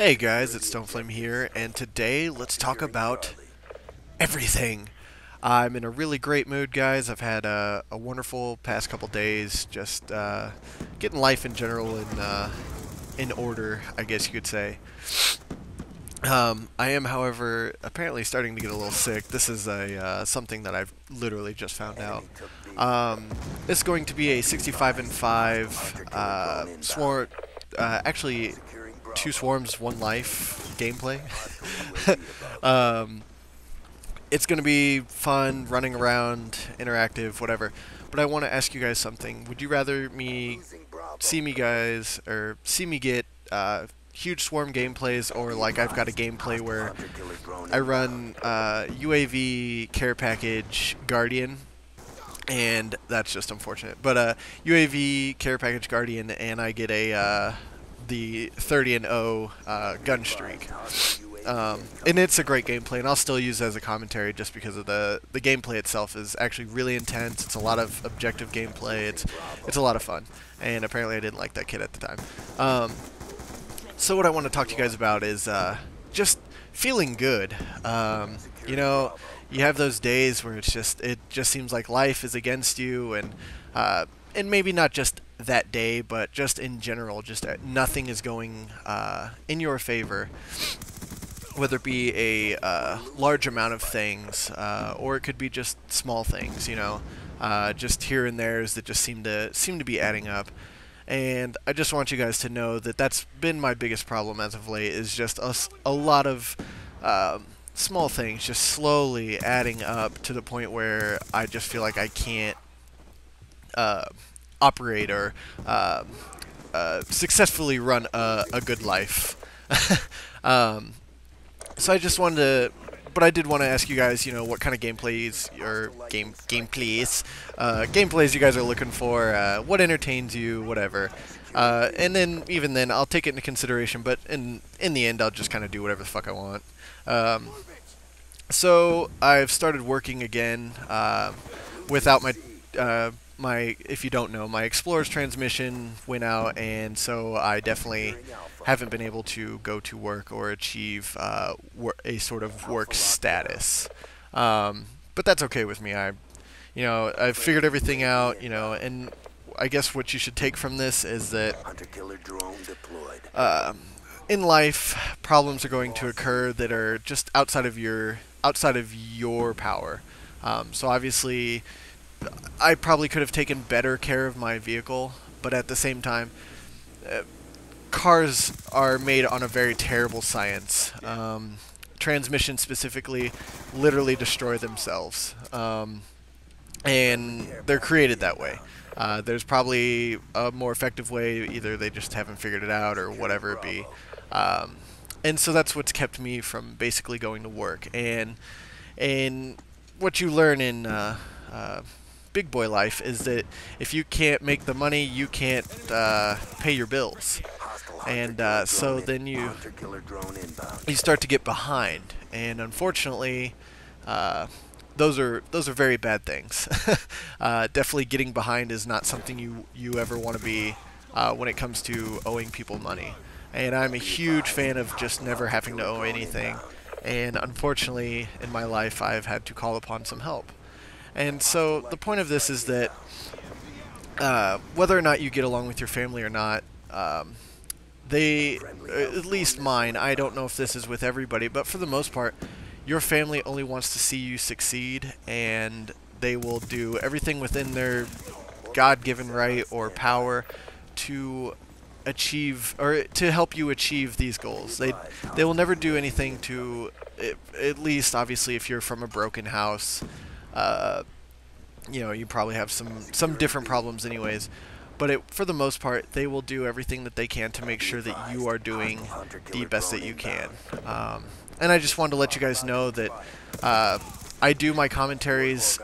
Hey guys, it's Stoneflame here, and today let's talk about everything. I'm in a really great mood, guys. I've had a wonderful past couple days, just getting life in general in order, I guess you could say. I am, however, apparently starting to get a little sick. This is a something that I've literally just found out. This is going to be a 65 and 5 swarm, actually 2 swarms, 1 life gameplay. um, it's going to be fun, running around, interactive, whatever. But I want to ask you guys something. Would you rather see me get huge swarm gameplays, or like I've got a gameplay where I run UAV care package Guardian, and that's just unfortunate. But UAV care package Guardian, and I get a the 30 and 0 gun streak. And it's a great gameplay, and I'll still use it as a commentary just because of the gameplay itself is actually really intense. It's a lot of objective gameplay. It's a lot of fun, and apparently I didn't like that kid at the time. So what I want to talk to you guys about is just feeling good. You know, you have those days where it just seems like life is against you, and maybe not just that day, but just in general, just nothing is going in your favor. Whether it be a large amount of things, or it could be just small things, you know, just here and there's that just seem to be adding up. And I just want you guys to know that that's been my biggest problem as of late, is just a lot of small things just slowly adding up to the point where I just feel like I can't operate or successfully run a good life. So I just wanted to, but I did want to ask you guys, you know, what kind of gameplays or gameplays you guys are looking for, what entertains you, whatever. And then even then, I'll take it into consideration. But in the end, I'll just kind of do whatever the fuck I want. So I've started working again without my, if you don't know, my Explorer's transmission went out, and so I definitely haven't been able to go to work or achieve a sort of work status. But that's okay with me. I've figured everything out, you know, and I guess what you should take from this is that in life, problems are going to occur that are just outside of your power. So obviously, I probably could have taken better care of my vehicle, but at the same time, cars are made on a very terrible science. Transmissions specifically literally destroy themselves, and they're created that way. There's probably a more effective way, either they just haven't figured it out or whatever it be. And so that's what's kept me from basically going to work. And what you learn in big boy life is that if you can't make the money, you can't pay your bills, and so then you start to get behind, and unfortunately, those are very bad things. Definitely, getting behind is not something you ever want to be when it comes to owing people money. And I'm a huge fan of just never having to owe anything. And unfortunately, in my life, I've had to call upon some help. And so the point of this is that whether or not you get along with your family or not, at least mine, I don't know if this is with everybody, but for the most part, your family only wants to see you succeed, and they will do everything within their God-given right or power to achieve, or to help you achieve these goals. They will never do anything to, at least obviously if you're from a broken house, you know, you probably have some different problems anyways, but for the most part, they will do everything that they can to make sure that you are doing the best that you can. And I just wanted to let you guys know that I do commentaries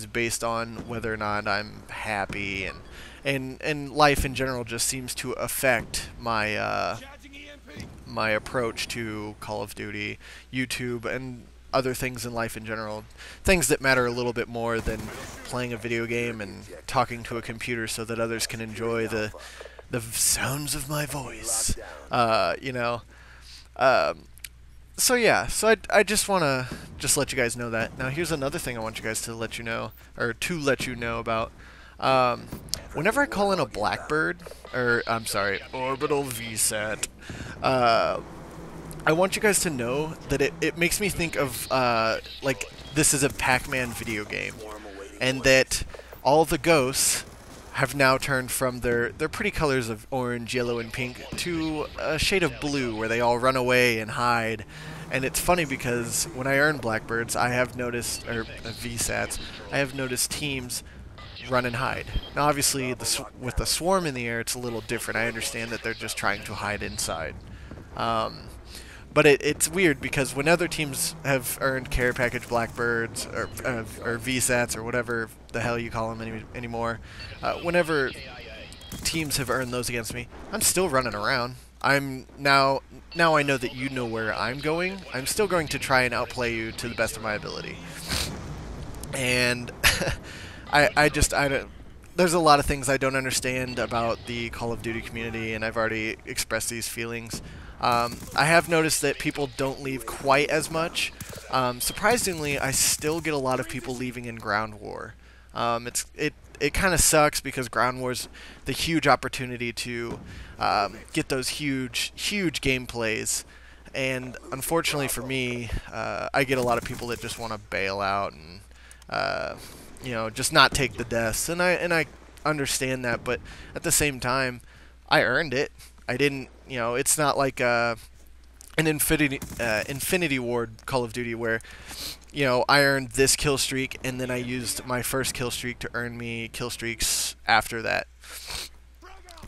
based on whether or not I'm happy, and life in general just seems to affect my my approach to Call of Duty, YouTube, and other things in life in general. Things that matter a little bit more than playing a video game and talking to a computer so that others can enjoy the sounds of my voice. You know. Um, so yeah, so I just want to just let you guys know that. Now here's another thing I want you guys to let you know, or to let you know about. Um, Whenever I call in a Blackbird, or I'm sorry, Orbital VSAT, I want you guys to know that it makes me think of like this is a Pac-Man video game, and that all the ghosts have now turned from their pretty colors of orange, yellow, and pink to a shade of blue where they all run away and hide. And it's funny because when I earn Blackbirds, I have noticed, or VSATs, I have noticed teams run and hide. Now obviously with the swarm in the air it's a little different. I understand that they're just trying to hide inside. But it's weird because when other teams have earned care package Blackbirds or VSATs or whatever the hell you call them anymore, whenever teams have earned those against me, I'm still running around. I'm now I know that you know where I'm going. I'm still going to try and outplay you to the best of my ability. And I don't. There's a lot of things I don't understand about the Call of Duty community, and I've already expressed these feelings. I have noticed that people don't leave quite as much. Surprisingly, I still get a lot of people leaving in Ground War. It kind of sucks because Ground War's the huge opportunity to get those huge gameplays, and unfortunately for me, I get a lot of people that just want to bail out and you know, just not take the deaths, and I understand that, but at the same time, I earned it. I didn't, you know, it's not like an Infinity Ward Call of Duty where, you know, I earned this kill streak and then I used my first kill streak to earn me kill streaks after that.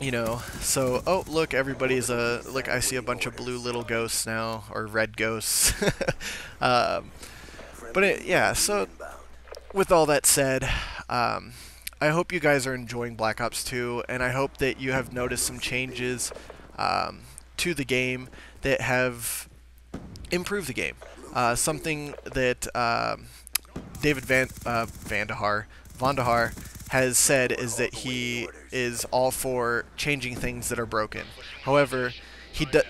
You know, so, oh, look, everybody's look, I see a bunch of blue little ghosts now, or red ghosts. But yeah, so with all that said, I hope you guys are enjoying Black Ops 2, and I hope that you have noticed some changes to the game that have improved the game. Something that David Vandahar has said is that he is all for changing things that are broken. However,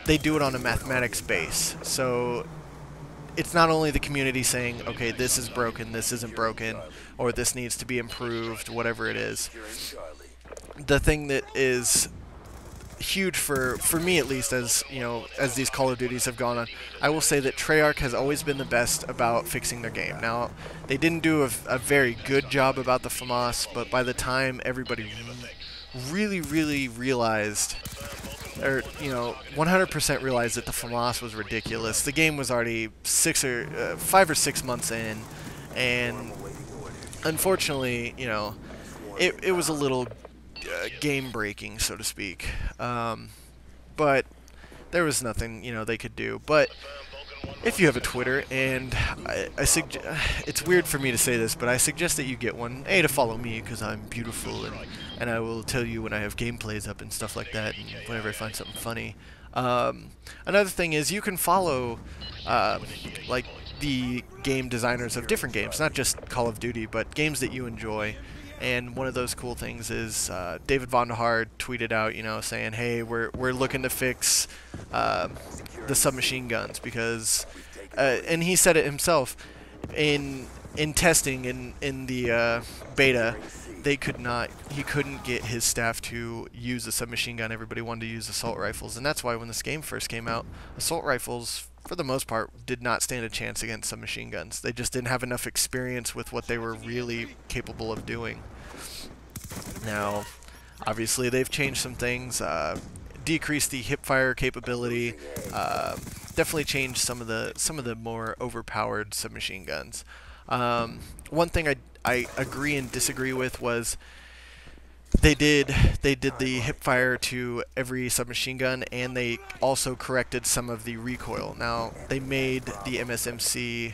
they do it on a mathematics base. So it's not only the community saying, okay, this is broken, this isn't broken, or this needs to be improved, whatever it is. The thing that is huge for me, at least, as you know, as these Call of Duties have gone on, I will say that Treyarch has always been the best about fixing their game. Now, they didn't do a very good job about the FAMAS, but by the time everybody really realized, or, you know, 100% realized that the FAMAS was ridiculous. The game was already 5 or 6 months in, and unfortunately, you know, it was a little game breaking, so to speak. But there was nothing, you know, they could do. But if you have a Twitter, and it's weird for me to say this, but I suggest that you get one. A, to follow me, because I'm beautiful, and I will tell you when I have gameplays up and stuff like that, and whenever I find something funny. Another thing is you can follow, like, the game designers of different games, not just Call of Duty, but games that you enjoy. And one of those cool things is David Vandahar tweeted out, you know, saying, hey, we're looking to fix the submachine guns because, and he said it himself, in testing in the beta, he couldn't get his staff to use a submachine gun. Everybody wanted to use assault rifles, and that's why when this game first came out, assault rifles, for the most part, did not stand a chance against submachine guns. They just didn't have enough experience with what they were really capable of doing. Now, obviously, they've changed some things, decreased the hipfire capability, definitely changed some of the more overpowered submachine guns. One thing I agree and disagree with was they did the hipfire to every submachine gun, and they also corrected some of the recoil. Now, they made the MSMC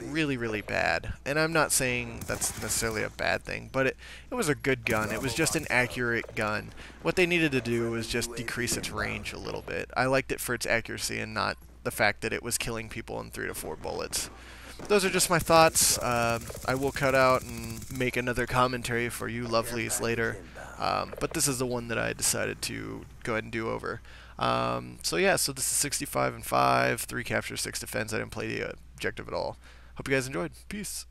really bad, and I'm not saying that's necessarily a bad thing, but it was a good gun. It was just an accurate gun. What they needed to do was just decrease its range a little bit. I liked it for its accuracy and not the fact that it was killing people in 3 to 4 bullets. Those are just my thoughts. I will cut out and make another commentary for you lovelies later. But this is the one that I decided to go ahead and do over. So yeah, so this is 65 and 5, 3 capture, 6 defense. I didn't play the objective at all. Hope you guys enjoyed. Peace.